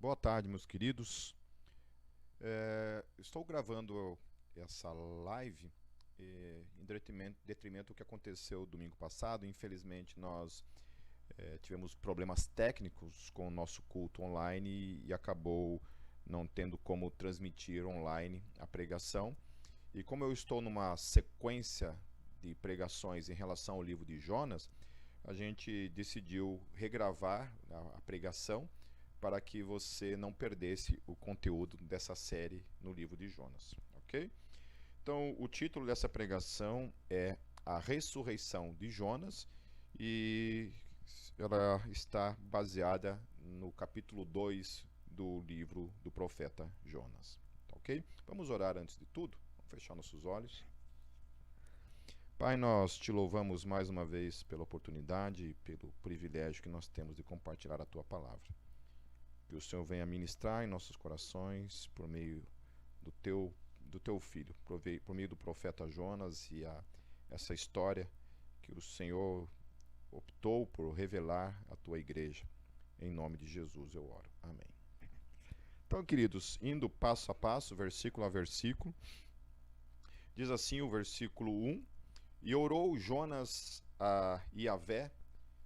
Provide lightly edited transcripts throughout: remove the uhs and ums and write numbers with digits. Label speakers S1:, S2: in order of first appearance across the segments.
S1: Boa tarde, meus queridos. Estou gravando essa live em detrimento do que aconteceu domingo passado. Infelizmente, nós tivemos problemas técnicos com o nosso culto online e acabou não tendo como transmitir online a pregação. E como eu estou numa sequência de pregações em relação ao livro de Jonas, a gente decidiu regravar a pregação para que você não perdesse o conteúdo dessa série no livro de Jonas, ok? Então, o título dessa pregação é A Ressurreição de Jonas e ela está baseada no capítulo 2 do livro do profeta Jonas, ok? Vamos orar antes de tudo? Vamos fechar nossos olhos. Pai, nós te louvamos mais uma vez pela oportunidade e pelo privilégio que nós temos de compartilhar a tua palavra. Que o Senhor venha ministrar em nossos corações por meio do teu filho, por meio do profeta Jonas e essa história que o Senhor optou por revelar à tua igreja. Em nome de Jesus eu oro. Amém. Então, queridos, indo passo a passo, versículo a versículo, diz assim o versículo 1: E orou Jonas a Yahvé,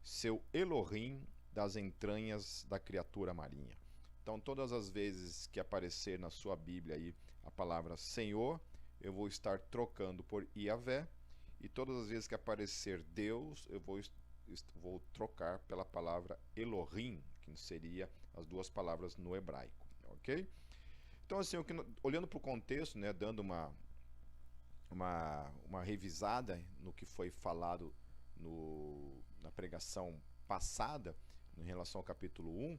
S1: seu Elohim, das entranhas da criatura marinha. Então, todas as vezes que aparecer na sua Bíblia aí a palavra Senhor, eu vou estar trocando por Yahvé, e todas as vezes que aparecer Deus, eu vou trocar pela palavra Elohim, que seria as duas palavras no hebraico, ok? Então, assim, olhando para o contexto, né, dando uma revisada no que foi falado na pregação passada, em relação ao capítulo 1,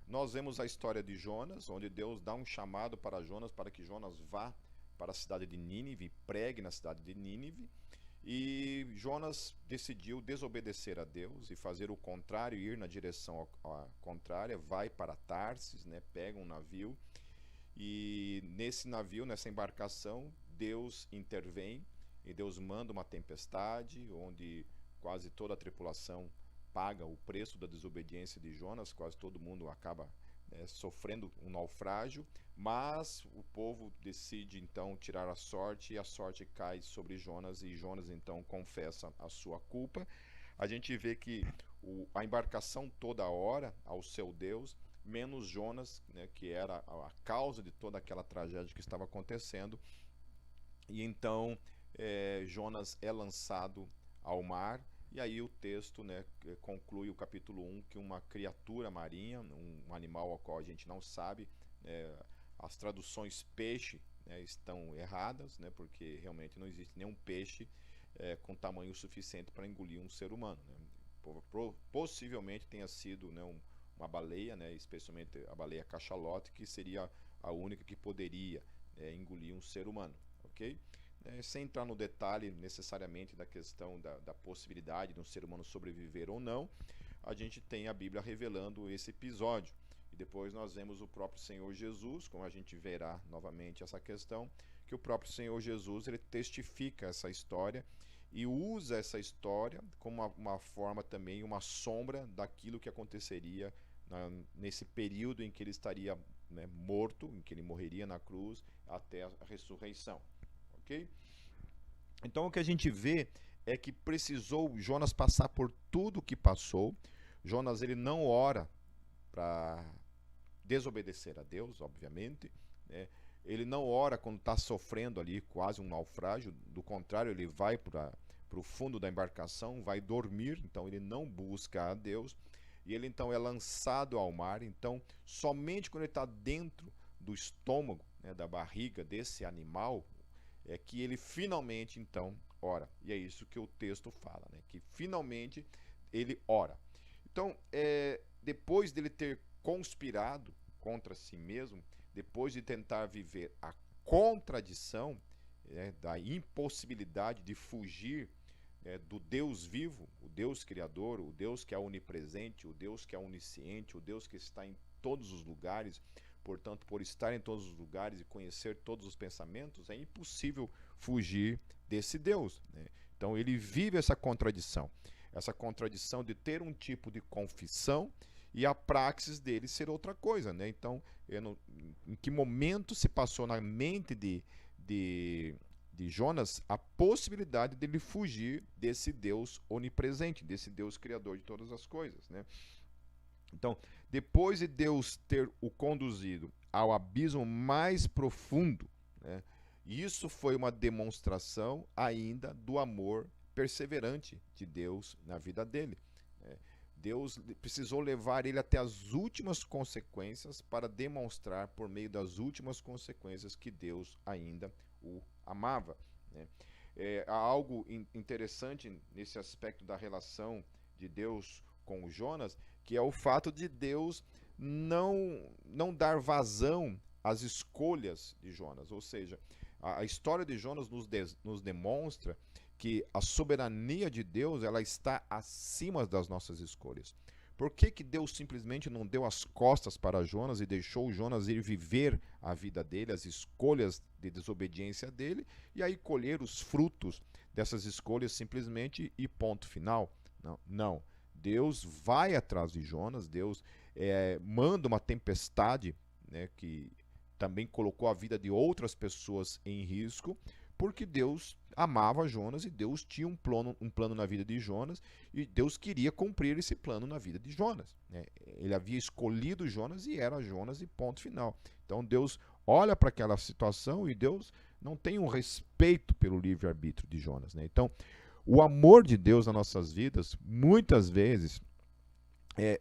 S1: nós vemos a história de Jonas, onde Deus dá um chamado para Jonas, para que Jonas vá para a cidade de Nínive e pregue na cidade de Nínive. E Jonas decidiu desobedecer a Deus e fazer o contrário, ir na direção contrária, vai para Tarsis, né, pega um navio, e nesse navio, nessa embarcação, Deus intervém e Deus manda uma tempestade, onde quase toda a tripulação paga o preço da desobediência de Jonas, quase todo mundo acaba sofrendo um naufrágio, mas o povo decide então tirar a sorte e a sorte cai sobre Jonas e Jonas então confessa a sua culpa. A gente vê que a embarcação toda ora ao seu Deus, menos Jonas, né, que era a causa de toda aquela tragédia que estava acontecendo. E então Jonas é lançado ao mar, e aí o texto, né, conclui o capítulo 1 que uma criatura marinha, um animal ao qual a gente não sabe, as traduções peixe, né, estão erradas, né, porque realmente não existe nenhum peixe com tamanho suficiente para engolir um ser humano, né. Possivelmente tenha sido, né, uma baleia, né, especialmente a baleia cachalote, que seria a única que poderia engolir um ser humano, ok? Sem entrar no detalhe necessariamente da questão da possibilidade de um ser humano sobreviver ou não, a gente tem a Bíblia revelando esse episódio. E depois nós vemos o próprio Senhor Jesus, como a gente verá novamente essa questão, que o próprio Senhor Jesus ele testifica essa história e usa essa história como uma forma também, uma sombra daquilo que aconteceria nesse período em que ele estaria, né, morto, em que ele morreria na cruz até a ressurreição, ok? Então o que a gente vê é que precisou Jonas passar por tudo o que passou. Jonas ele não ora para desobedecer a Deus, obviamente, né? Ele não ora quando está sofrendo ali quase um naufrágio, do contrário, ele vai para o fundo da embarcação, vai dormir, então ele não busca a Deus, e ele então é lançado ao mar. Então somente quando ele está dentro do estômago, né, da barriga desse animal, é que ele finalmente então ora. E é isso que o texto fala, né, que finalmente ele ora. Então, depois dele ter conspirado contra si mesmo, depois de tentar viver a contradição, da impossibilidade de fugir, do Deus vivo, o Deus criador, o Deus que é onipresente, o Deus que é onisciente, o Deus que está em todos os lugares. Portanto, por estar em todos os lugares e conhecer todos os pensamentos, é impossível fugir desse Deus, né? Então ele vive essa contradição de ter um tipo de confissão e a praxis dele ser outra coisa, né? Então, em que momento se passou na mente de Jonas a possibilidade dele fugir desse Deus onipresente, desse Deus criador de todas as coisas, né? Então, depois de Deus ter o conduzido ao abismo mais profundo, né, isso foi uma demonstração ainda do amor perseverante de Deus na vida dele, né? Deus precisou levar ele até as últimas consequências para demonstrar, por meio das últimas consequências, que Deus ainda o amava, né? Há algo interessante nesse aspecto da relação de Deus com o Jonas, que é o fato de Deus não dar vazão às escolhas de Jonas. Ou seja, a história de Jonas nos demonstra que a soberania de Deus, ela está acima das nossas escolhas. Por que Deus simplesmente não deu as costas para Jonas e deixou Jonas ir viver a vida dele, as escolhas de desobediência dele, e aí colher os frutos dessas escolhas simplesmente e ponto final? Não. Deus vai atrás de Jonas, Deus manda uma tempestade, né, que também colocou a vida de outras pessoas em risco, porque Deus amava Jonas e Deus tinha um plano na vida de Jonas, e Deus queria cumprir esse plano na vida de Jonas, né? Ele havia escolhido Jonas e era Jonas e ponto final. Então Deus olha para aquela situação e Deus não tem um respeito pelo livre-arbítrio de Jonas, né? Então, o amor de Deus nas nossas vidas, muitas vezes,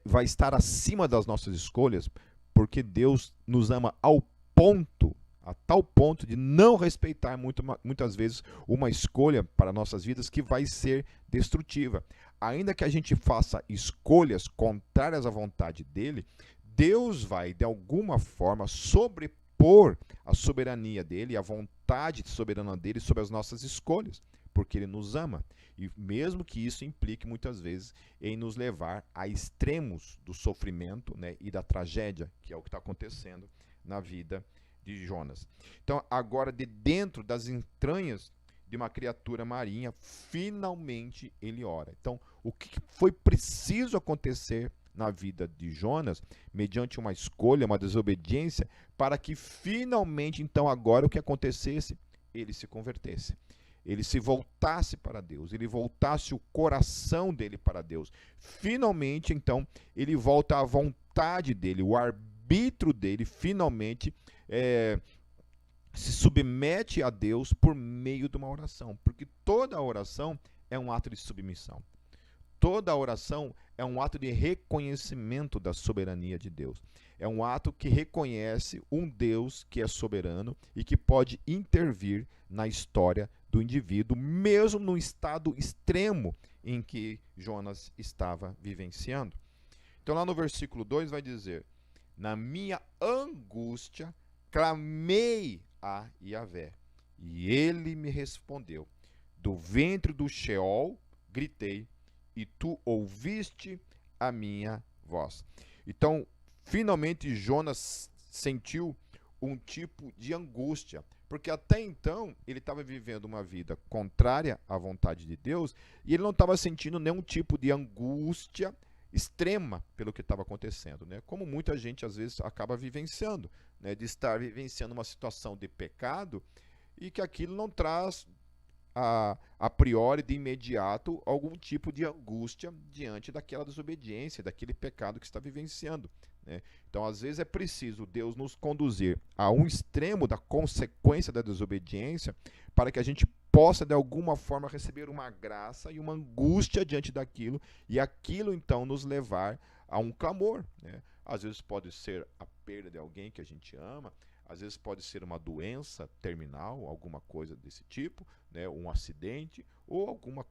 S1: vai estar acima das nossas escolhas, porque Deus nos ama a tal ponto de não respeitar muitas vezes uma escolha para nossas vidas que vai ser destrutiva. Ainda que a gente faça escolhas contrárias à vontade dele, Deus vai, de alguma forma, sobrepor a soberania dele, a vontade soberana dele sobre as nossas escolhas, porque ele nos ama. E mesmo que isso implique muitas vezes em nos levar a extremos do sofrimento, né, e da tragédia, que é o que está acontecendo na vida de Jonas. Então, agora, de dentro das entranhas de uma criatura marinha, finalmente ele ora. Então, o que foi preciso acontecer na vida de Jonas, mediante uma escolha, uma desobediência, para que finalmente, então, agora o que acontecesse? Ele se convertesse. Ele se voltasse para Deus, ele voltasse o coração dele para Deus. Finalmente, então, ele volta à vontade dele, o arbítrio dele, finalmente se submete a Deus por meio de uma oração. Porque toda oração é um ato de submissão. Toda oração é um ato de reconhecimento da soberania de Deus. É um ato que reconhece um Deus que é soberano e que pode intervir na história do indivíduo, mesmo no estado extremo em que Jonas estava vivenciando. Então, lá no versículo 2 vai dizer: na minha angústia clamei a Yahvé, e ele me respondeu. Do ventre do Sheol gritei, e tu ouviste a minha voz. Então, finalmente Jonas sentiu um tipo de angústia, porque até então ele estava vivendo uma vida contrária à vontade de Deus, e ele não estava sentindo nenhum tipo de angústia extrema pelo que estava acontecendo, né? Como muita gente às vezes acaba vivenciando, né? De estar vivenciando uma situação de pecado e que aquilo não traz a priori, de imediato, algum tipo de angústia diante daquela desobediência, daquele pecado que está vivenciando, né? Então, às vezes é preciso Deus nos conduzir a um extremo da consequência da desobediência para que a gente possa, de alguma forma, receber uma graça e uma angústia diante daquilo, e aquilo, então, nos levar a um clamor, né? Às vezes pode ser a perda de alguém que a gente ama, às vezes pode ser uma doença terminal, alguma coisa desse tipo, né? Um acidente, ou alguma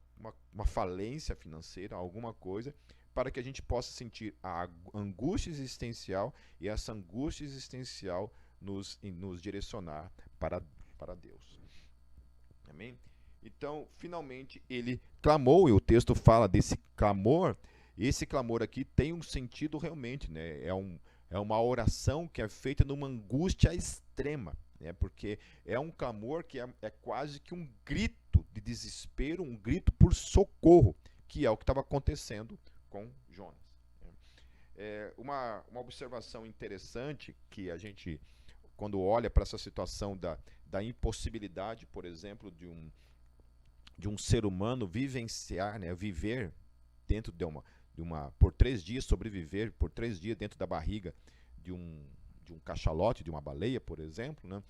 S1: uma falência financeira, alguma coisa, para que a gente possa sentir a angústia existencial, e essa angústia existencial nos direcionar para Deus. Amém? Então, finalmente, ele clamou, e o texto fala desse clamor. Esse clamor aqui tem um sentido realmente, né? É uma oração que é feita numa angústia extrema, né? Porque é um clamor que é quase que um grito de desespero, um grito por socorro, que é o que estava acontecendo com Jonas. Uma observação interessante que a gente, quando olha para essa situação da impossibilidade, por exemplo, de um ser humano vivenciar, né, viver dentro por 3 dias, sobreviver por 3 dias dentro da barriga de um cachalote, de uma baleia, por exemplo, né,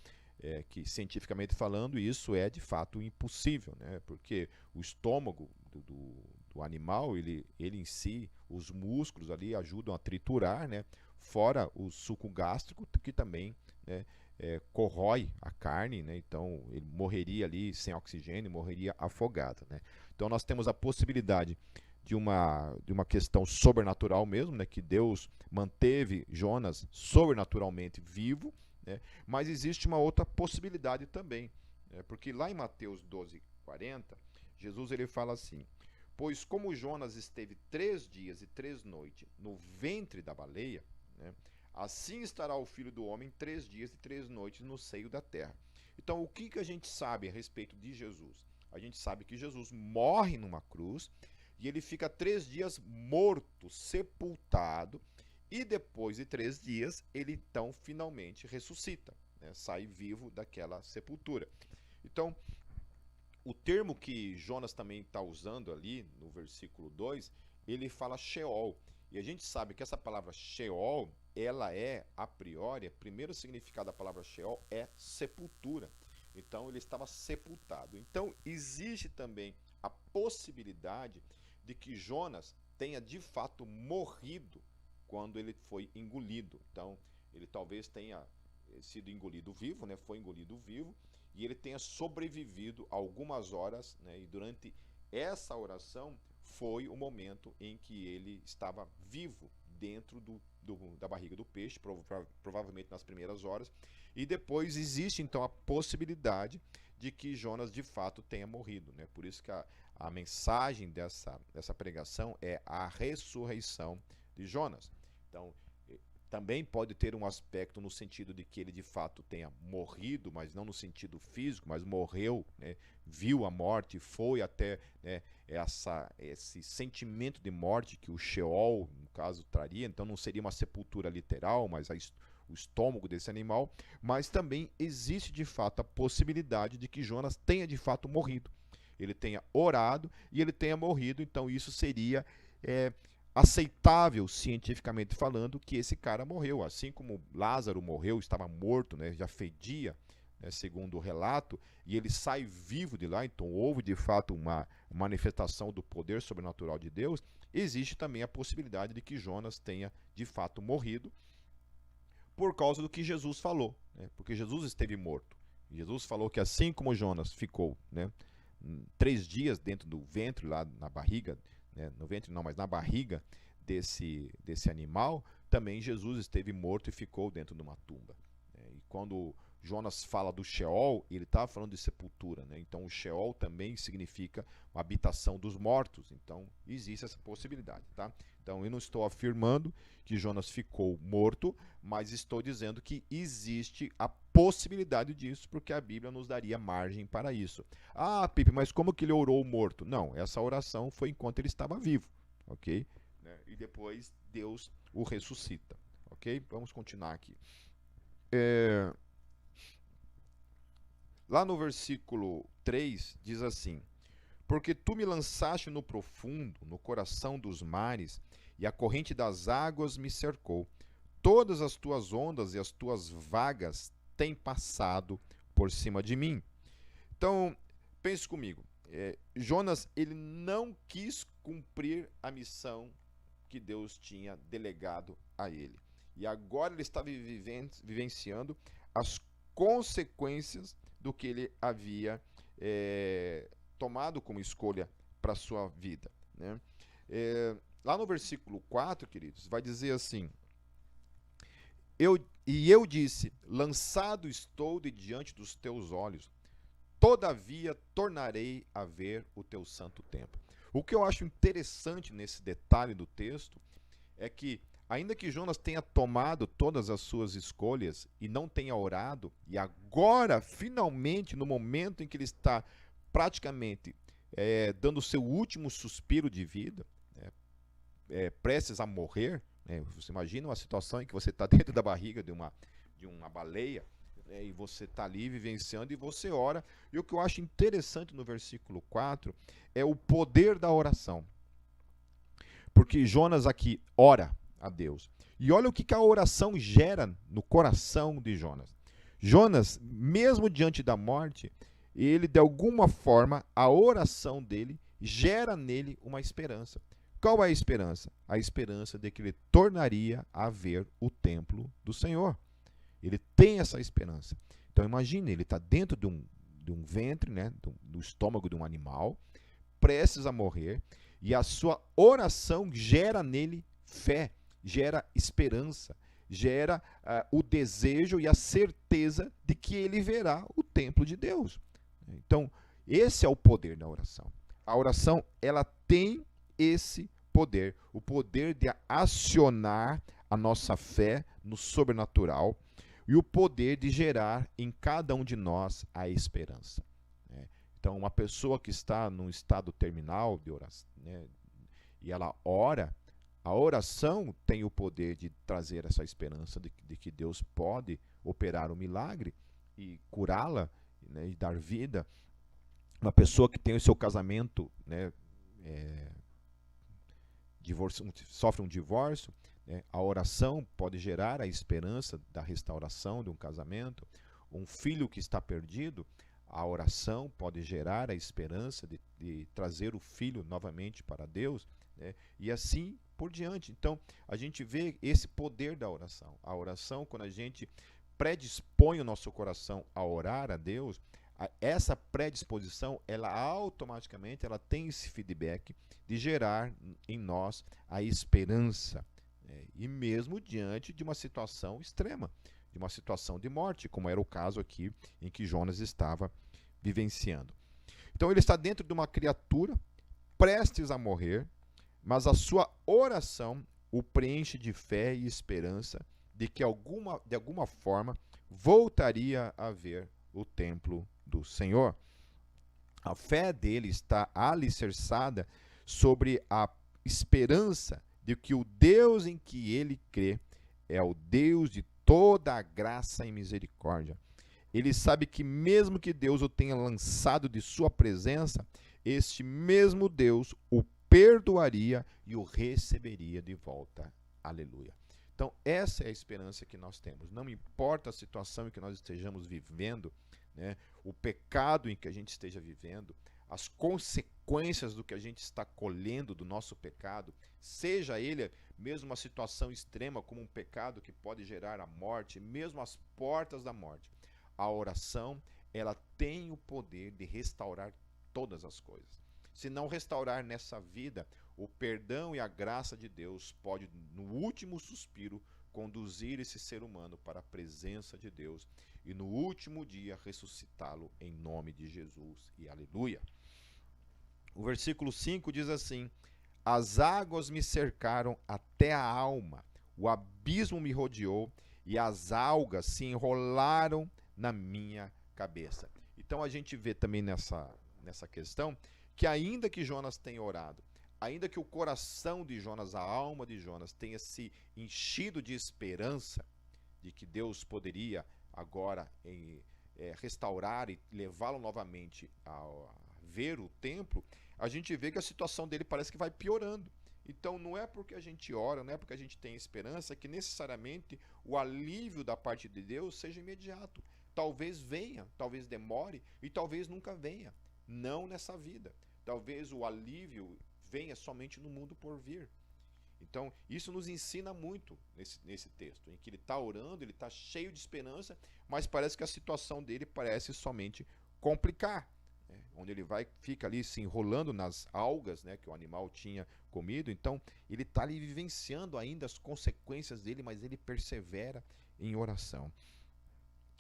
S1: que cientificamente falando isso é de fato impossível, né, porque o estômago do animal, ele em si, os músculos ali ajudam a triturar, né, fora o suco gástrico que também, né, corrói a carne, né, então ele morreria ali sem oxigênio, morreria afogado, né. Então nós temos a possibilidade de uma questão sobrenatural mesmo, né, que Deus manteve Jonas sobrenaturalmente vivo, né, mas existe uma outra possibilidade também, né, porque lá em Mateus 12:40, Jesus ele fala assim: pois como Jonas esteve 3 dias e 3 noites no ventre da baleia, né, assim estará o Filho do Homem 3 dias e 3 noites no seio da terra. Então, o que a gente sabe a respeito de Jesus? A gente sabe que Jesus morre numa cruz e ele fica 3 dias morto, sepultado, e depois de 3 dias ele então finalmente ressuscita, né, sai vivo daquela sepultura. Então, o termo que Jonas também está usando ali no versículo 2, ele fala Sheol. E a gente sabe que essa palavra Sheol, ela é, a priori, o primeiro significado da palavra Sheol é sepultura. Então, ele estava sepultado. Então, existe também a possibilidade de que Jonas tenha de fato morrido quando ele foi engolido. Então, ele talvez tenha sido engolido vivo, né? Foi engolido vivo, e ele tenha sobrevivido algumas horas, né? E durante essa oração foi o momento em que ele estava vivo dentro da barriga do peixe, provavelmente nas primeiras horas, e depois existe então a possibilidade de que Jonas de fato tenha morrido, né? Por isso que a mensagem dessa pregação é a ressurreição de Jonas. Então, também pode ter um aspecto no sentido de que ele de fato tenha morrido, mas não no sentido físico, mas morreu, né? Viu a morte, foi até, né, esse sentimento de morte que o Sheol, no caso, traria. Então não seria uma sepultura literal, mas o estômago desse animal. Mas também existe de fato a possibilidade de que Jonas tenha de fato morrido. Ele tenha orado e ele tenha morrido, então isso seria aceitável, cientificamente falando, que esse cara morreu. Assim como Lázaro morreu, estava morto, né, já fedia, né, segundo o relato, e ele sai vivo de lá, então houve de fato uma manifestação do poder sobrenatural de Deus. Existe também a possibilidade de que Jonas tenha de fato morrido por causa do que Jesus falou, né, porque Jesus esteve morto. Jesus falou que assim como Jonas ficou, né, 3 dias dentro do ventre, lá na barriga, né, no ventre não, mas na barriga desse animal, também Jesus esteve morto e ficou dentro de uma tumba, né? E quando Jonas fala do Sheol, ele estava falando de sepultura, né? Então o Sheol também significa uma habitação dos mortos, então existe essa possibilidade, tá? Então eu não estou afirmando que Jonas ficou morto, mas estou dizendo que existe a possibilidade disso, porque a Bíblia nos daria margem para isso. Ah, Pipe, mas como que ele orou morto? Não, essa oração foi enquanto ele estava vivo, ok? E depois Deus o ressuscita, ok? Vamos continuar aqui. Lá no versículo 3 diz assim: porque tu me lançaste no profundo, no coração dos mares, e a corrente das águas me cercou. Todas as tuas ondas e as tuas vagas têm passado por cima de mim. Então, pense comigo. Jonas, ele não quis cumprir a missão que Deus tinha delegado a ele. E agora ele estava vivenciando as consequências do que ele havia tomado como escolha para a sua vida, né? Lá no versículo 4, queridos, vai dizer assim: eu disse, lançado estou de diante dos teus olhos, todavia tornarei a ver o teu santo templo. O que eu acho interessante nesse detalhe do texto é que, ainda que Jonas tenha tomado todas as suas escolhas e não tenha orado, e agora, finalmente, no momento em que ele está praticamente dando o seu último suspiro de vida, prestes a morrer, Você imagina uma situação em que você está dentro da barriga de uma baleia, e você está ali vivenciando e você ora. E o que eu acho interessante no versículo 4 é o poder da oração. Porque Jonas aqui ora a Deus. E olha o que a oração gera no coração de Jonas. Jonas, mesmo diante da morte, ele de alguma forma, a oração dele gera nele uma esperança. Qual é a esperança? A esperança de que ele tornaria a ver o templo do Senhor. Ele tem essa esperança. Então imagine, ele está dentro de um ventre, né, do estômago de um animal, prestes a morrer, e a sua oração gera nele fé, gera esperança, gera o desejo e a certeza de que ele verá o templo de Deus. Então, esse é o poder da oração. A oração, ela tem esse poder, o poder de acionar a nossa fé no sobrenatural e o poder de gerar em cada um de nós a esperança. Então, uma pessoa que está num estado terminal de oração, e ela ora, a oração tem o poder de trazer essa esperança de que Deus pode operar um milagre e curá-la, e dar vida. Uma pessoa que tem o seu casamento, sofre um divórcio, a oração pode gerar a esperança da restauração de um casamento. Um filho que está perdido, a oração pode gerar a esperança de trazer o filho novamente para Deus, e assim por diante. Então, a gente vê esse poder da oração. A oração, quando a gente predispõe o nosso coração a orar a Deus, essa predisposição, ela automaticamente tem esse feedback de gerar em nós a esperança, e mesmo diante de uma situação extrema, de uma situação de morte, como era o caso aqui em que Jonas estava vivenciando. Então ele está dentro de uma criatura prestes a morrer, mas a sua oração o preenche de fé e esperança de que de alguma forma voltaria a ver o templo do Senhor. A fé dele está alicerçada sobre a esperança de que o Deus em que ele crê é o Deus de toda a graça e misericórdia. Ele sabe que mesmo que Deus o tenha lançado de sua presença, este mesmo Deus o perdoaria e o receberia de volta. Aleluia. Então, essa é a esperança que nós temos. Não importa a situação em que nós estejamos vivendo, o pecado em que a gente esteja vivendo, as consequências do que a gente está colhendo do nosso pecado, seja ele mesmo uma situação extrema como um pecado que pode gerar a morte, mesmo as portas da morte, a oração, ela tem o poder de restaurar todas as coisas. Se não restaurar nessa vida, o perdão e a graça de Deus pode, no último suspiro, conduzir esse ser humano para a presença de Deus e no último dia ressuscitá-lo em nome de Jesus e aleluia. O versículo 5 diz assim: as águas me cercaram até a alma, o abismo me rodeou e as algas se enrolaram na minha cabeça. Então a gente vê também nessa questão que ainda que Jonas tenha orado, ainda que o coração de Jonas, a alma de Jonas tenha se enchido de esperança de que Deus poderia agora restaurar e levá-lo novamente a ver o templo, a gente vê que a situação dele parece que vai piorando. Então não é porque a gente ora, não é porque a gente tem esperança que necessariamente o alívio da parte de Deus seja imediato. Talvez venha, talvez demore e talvez nunca venha. Não nessa vida. Talvez o alívio venha somente no mundo por vir. Então, isso nos ensina muito nesse texto, em que ele está orando, ele está cheio de esperança, mas parece que a situação dele parece somente complicar, onde ele fica ali se enrolando nas algas, que o animal tinha comido. Então, ele está ali vivenciando ainda as consequências dele, mas ele persevera em oração.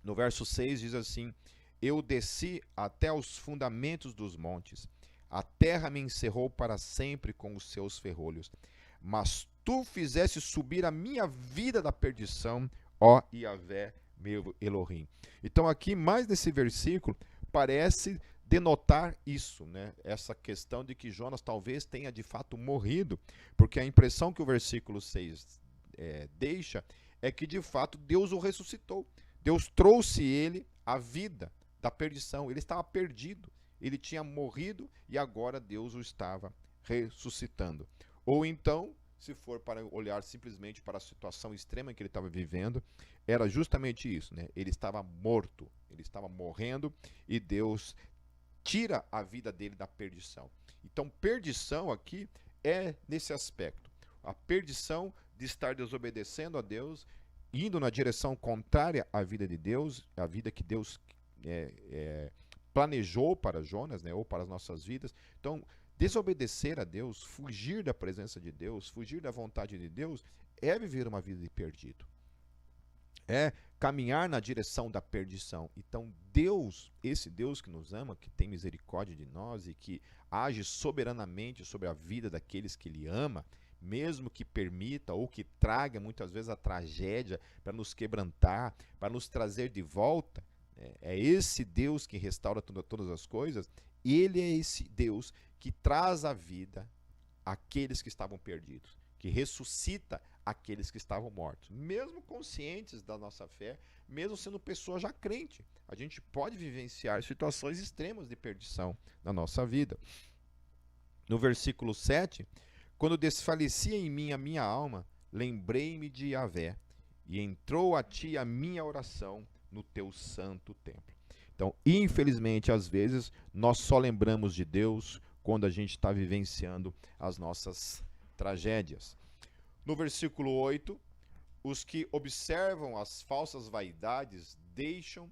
S1: No verso 6 diz assim: eu desci até os fundamentos dos montes, a terra me encerrou para sempre com os seus ferrolhos. Mas tu fizeste subir a minha vida da perdição, ó Yahvé, meu Elohim. Então aqui, mais nesse versículo, parece denotar isso, essa questão de que Jonas talvez tenha de fato morrido, porque a impressão que o versículo 6 deixa é que, de fato, Deus o ressuscitou. Deus trouxe ele à vida da perdição. Ele estava perdido. Ele tinha morrido e agora Deus o estava ressuscitando. Ou então, se for para olhar simplesmente para a situação extrema que ele estava vivendo, era justamente isso, né? Ele estava morto, ele estava morrendo e Deus tira a vida dele da perdição. Então, perdição aqui é nesse aspecto. A perdição de estar desobedecendo a Deus, indo na direção contrária à vida de Deus, a vida que Deus planejou para Jonas, né, ou para as nossas vidas. Então, desobedecer a Deus, fugir da presença de Deus, fugir da vontade de Deus, é viver uma vida de perdido. É caminhar na direção da perdição. Então, Deus, esse Deus que nos ama, que tem misericórdia de nós e que age soberanamente sobre a vida daqueles que Ele ama, mesmo que permita ou que traga muitas vezes a tragédia para nos quebrantar, para nos trazer de volta, é esse Deus que restaura todas as coisas. Ele é esse Deus que traz a vida àqueles que estavam perdidos, que ressuscita aqueles que estavam mortos. Mesmo conscientes da nossa fé, mesmo sendo pessoa já crente, a gente pode vivenciar situações extremas de perdição na nossa vida. No versículo 7, quando desfalecia em mim a minha alma, lembrei-me de Yahvé, e entrou a ti a minha oração no teu santo templo. Então, infelizmente, às vezes, nós só lembramos de Deus quando a gente está vivenciando as nossas tragédias. No versículo 8, os que observam as falsas vaidades deixam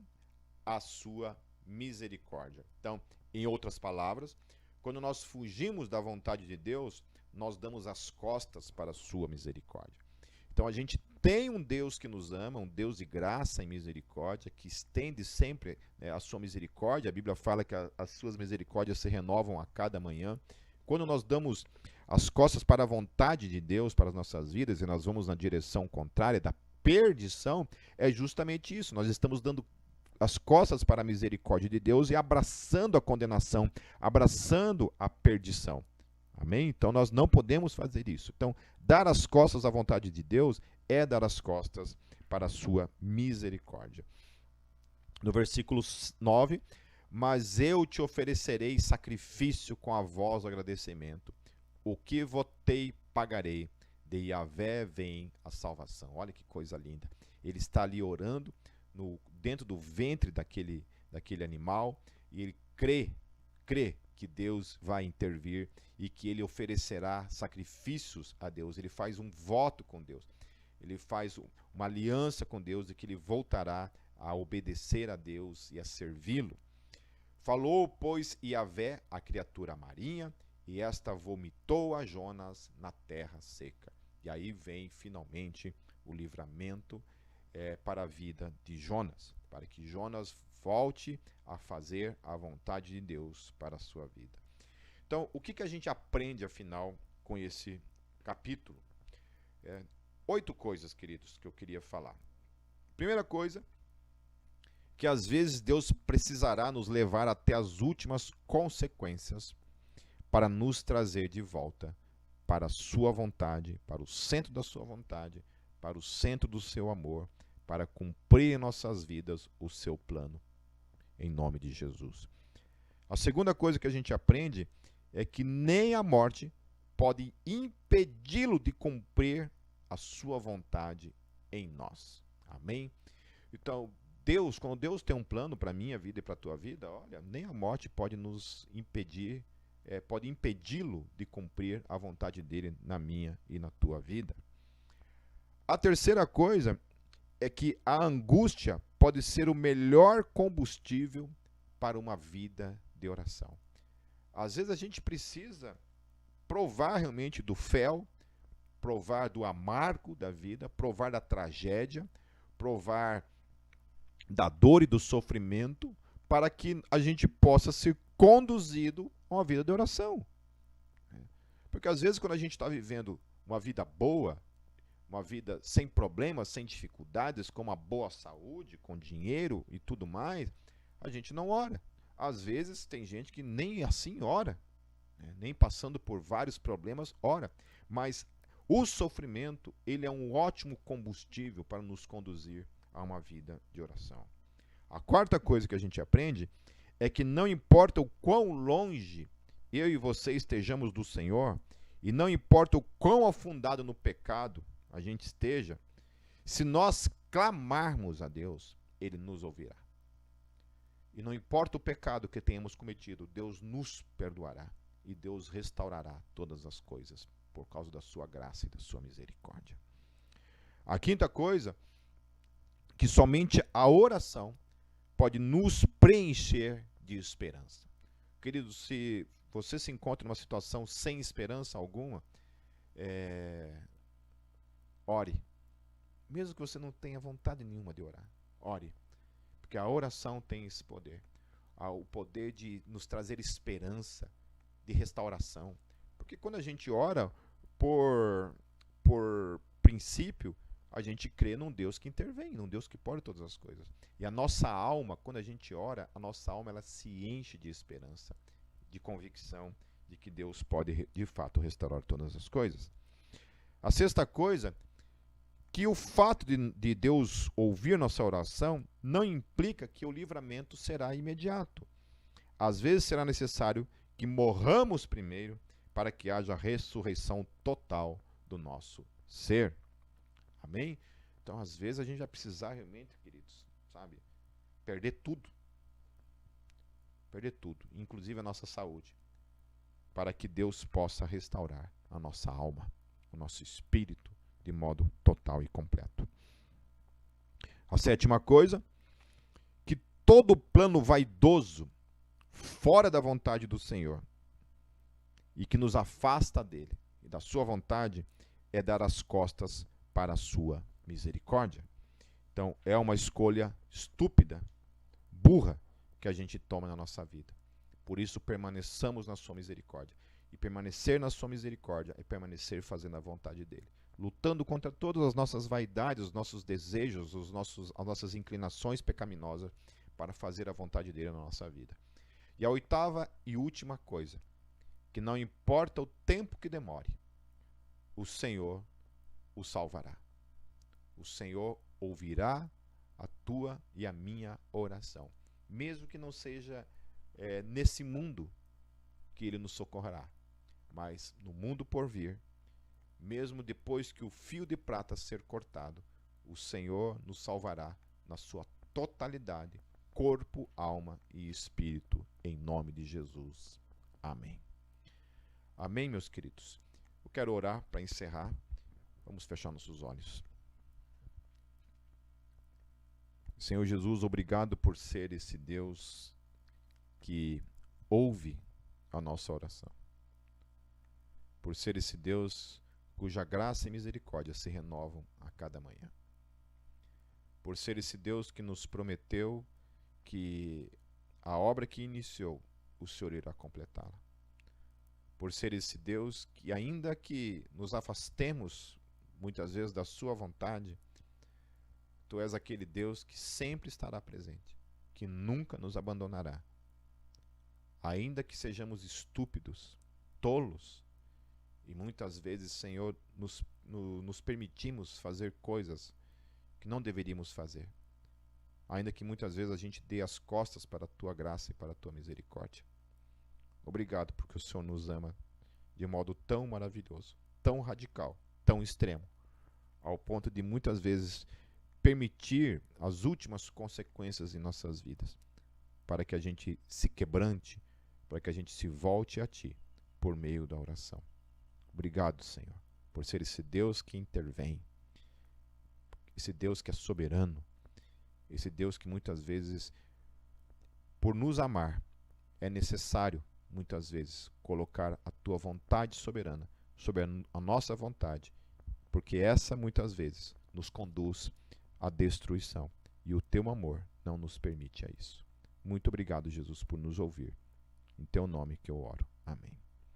S1: a sua misericórdia. Então, em outras palavras, quando nós fugimos da vontade de Deus, nós damos as costas para a sua misericórdia. Então, a gente tem um Deus que nos ama, um Deus de graça e misericórdia, que estende sempre a sua misericórdia. A Bíblia fala que as suas misericórdias se renovam a cada manhã. Quando nós damos as costas para a vontade de Deus, para as nossas vidas, e nós vamos na direção contrária da perdição, é justamente isso. Nós estamos dando as costas para a misericórdia de Deus e abraçando a condenação, abraçando a perdição. Amém? Então nós não podemos fazer isso. Então, dar as costas à vontade de Deus é dar as costas para a sua misericórdia. No versículo 9, mas eu te oferecerei sacrifício com a voz do agradecimento. O que votei, pagarei. De Yahvé vem a salvação. Olha que coisa linda. Ele está ali orando dentro do ventre daquele animal e ele crê que Deus vai intervir e que ele oferecerá sacrifícios a Deus. Ele faz um voto com Deus. Ele faz uma aliança com Deus de que ele voltará a obedecer a Deus e a servi-lo. Falou, pois, Yahvé à criatura marinha, e esta vomitou a Jonas na terra seca. E aí vem finalmente o livramento para a vida de Jonas, para que Jonas volte a fazer a vontade de Deus para a sua vida. Então, o que a gente aprende, afinal, com esse capítulo? 8 coisas, queridos, que eu queria falar. Primeira coisa, que às vezes Deus precisará nos levar até as últimas consequências para nos trazer de volta para a sua vontade, para o centro da sua vontade, para o centro do seu amor, para cumprir em nossas vidas o seu plano, em nome de Jesus. A segunda coisa que a gente aprende é que nem a morte pode impedi-lo de cumprir a sua vontade em nós. Amém? Então, quando Deus tem um plano para a minha vida e para a tua vida, olha, nem a morte pode nos impedir, pode impedi-lo de cumprir a vontade dele na minha e na tua vida. A terceira coisa é que a angústia pode ser o melhor combustível para uma vida de oração. Às vezes a gente precisa provar realmente do fel, provar do amargo da vida, provar da tragédia, provar da dor e do sofrimento, para que a gente possa ser conduzido a uma vida de oração. Porque às vezes quando a gente está vivendo uma vida boa, uma vida sem problemas, sem dificuldades, com uma boa saúde, com dinheiro e tudo mais, a gente não ora. Às vezes tem gente que nem assim ora, nem passando por vários problemas ora. Mas O sofrimento, ele é um ótimo combustível para nos conduzir a uma vida de oração. A quarta coisa que a gente aprende é que não importa o quão longe eu e você estejamos do Senhor, e não importa o quão afundado no pecado a gente esteja, se nós clamarmos a Deus, Ele nos ouvirá. E não importa o pecado que tenhamos cometido, Deus nos perdoará e Deus restaurará todas as coisas por causa da sua graça e da sua misericórdia. A quinta coisa, que somente a oração pode nos preencher de esperança. Querido, se você se encontra numa situação sem esperança alguma, ore. Mesmo que você não tenha vontade nenhuma de orar, ore. Porque a oração tem esse poder. O poder de nos trazer esperança, de restauração. Porque quando a gente ora, por princípio, a gente crê num Deus que intervém, num Deus que pode todas as coisas. E a nossa alma, quando a gente ora, a nossa alma ela se enche de esperança, de convicção de que Deus pode, de fato, restaurar todas as coisas. A sexta coisa, que o fato de Deus ouvir nossa oração não implica que o livramento será imediato. Às vezes será necessário que morramos primeiro para que haja ressurreição total do nosso ser. Amém? Então, às vezes, a gente vai precisar realmente, queridos, sabe, perder tudo. Perder tudo, inclusive a nossa saúde, para que Deus possa restaurar a nossa alma, o nosso espírito, de modo total e completo. A sétima coisa, que todo plano vaidoso, fora da vontade do Senhor, e que nos afasta dele e da sua vontade, é dar as costas para a sua misericórdia. Então, é uma escolha estúpida, burra, que a gente toma na nossa vida. Por isso, permaneçamos na sua misericórdia. E permanecer na sua misericórdia é permanecer fazendo a vontade dele. Lutando contra todas as nossas vaidades, os nossos desejos, as nossas inclinações pecaminosas para fazer a vontade dele na nossa vida. E a oitava e última coisa, que não importa o tempo que demore, o Senhor o salvará. O Senhor ouvirá a tua e a minha oração. Mesmo que não seja nesse mundo que ele nos socorrerá, mas no mundo por vir, mesmo depois que o fio de prata ser cortado, o Senhor nos salvará na sua totalidade, corpo, alma e espírito, em nome de Jesus. Amém. Amém, meus queridos. Eu quero orar para encerrar. Vamos fechar nossos olhos. Senhor Jesus, obrigado por ser esse Deus que ouve a nossa oração. Por ser esse Deus cuja graça e misericórdia se renovam a cada manhã. Por ser esse Deus que nos prometeu que a obra que iniciou, o Senhor irá completá-la. Por ser esse Deus que, ainda que nos afastemos muitas vezes da sua vontade, Tu és aquele Deus que sempre estará presente, que nunca nos abandonará. Ainda que sejamos estúpidos, tolos, e muitas vezes, Senhor, nos permitimos fazer coisas que não deveríamos fazer. Ainda que muitas vezes a gente dê as costas para a Tua graça e para a Tua misericórdia. Obrigado porque o Senhor nos ama de modo tão maravilhoso, tão radical, tão extremo, ao ponto de muitas vezes permitir as últimas consequências em nossas vidas, para que a gente se quebrante, para que a gente se volte a Ti por meio da oração. Obrigado, Senhor, por ser esse Deus que intervém, esse Deus que é soberano, esse Deus que muitas vezes, por nos amar, é necessário, muitas vezes, colocar a Tua vontade soberana sobre a nossa vontade, porque essa, muitas vezes, nos conduz à destruição, e o Teu amor não nos permite a isso. Muito obrigado, Jesus, por nos ouvir. Em Teu nome que eu oro. Amém.